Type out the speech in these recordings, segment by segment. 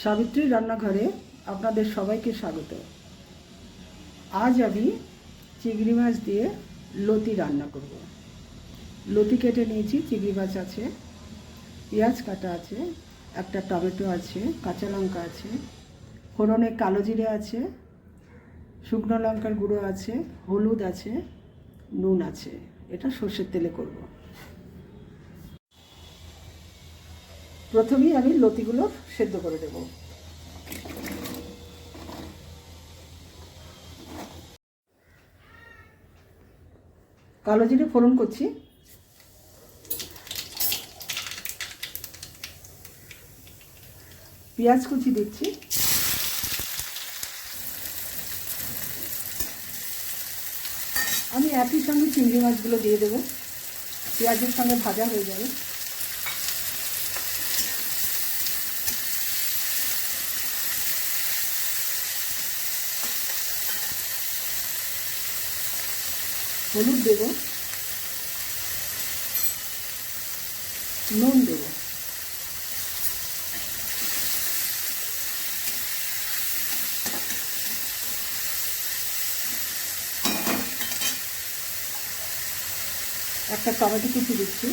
সাবিত্রী রান্নাঘরে আপনাদের সবাইকে স্বাগত। আজ আমি চিংড়ি মাছ দিয়ে লতি রান্না করব। লতি কেটে নিয়েছি, চিংড়ি মাছ আছে, পেঁয়াজ কাটা আছে, একটা টমেটো আছে, কাঁচা লঙ্কা আছে, ফোড়নে কালো জিরে আছে, শুকনো লঙ্কার গুঁড়ো আছে, হলুদ আছে, নুন আছে। এটা সর্ষের তেলে করব। প্রথমেই আমি লতিগুলো সেদ্ধ করে দেব। কালো জিরে ফোড়ন করছি, পেঁয়াজ কুচি দিচ্ছি, আমি একই সঙ্গে চিংড়ি মাছগুলো দিয়ে দেবো, পেঁয়াজের সঙ্গে ভাজা হয়ে যাবে। হলুদ দেব, নুন দেব, একটা টমেটো কুচি দিচ্ছি,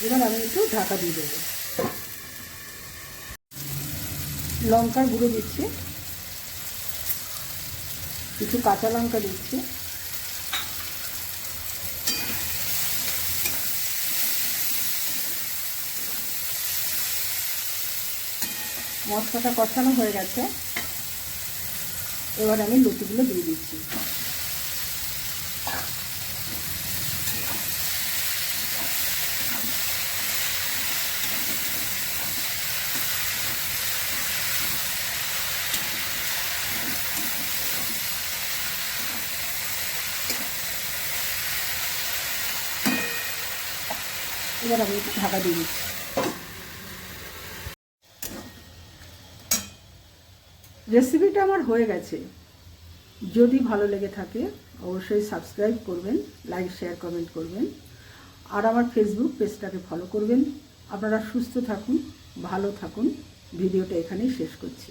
এবার আমি একটু ঢাকা দিয়ে দেবো। লঙ্কার গুঁড়ো দিচ্ছি, কিছু কাঁচা লঙ্কা দিচ্ছি, মশলাটা কষানো হয়ে গেছে, এবার আমি লতিগুলো দিয়ে দিচ্ছি। এবার আমি একটু ঢাকা দিয়ে দিচ্ছি। রেসিপিটা আমার হয়ে গেছে। যদি ভালো লেগে থাকে অবশ্যই সাবস্ক্রাইব করবেন, লাইক শেয়ার কমেন্ট করবেন, আর আমার ফেসবুক পেজটাকে ফলো করবেন। আপনারা সুস্থ থাকুন, ভালো থাকুন। ভিডিওটা এখানেই শেষ করছি।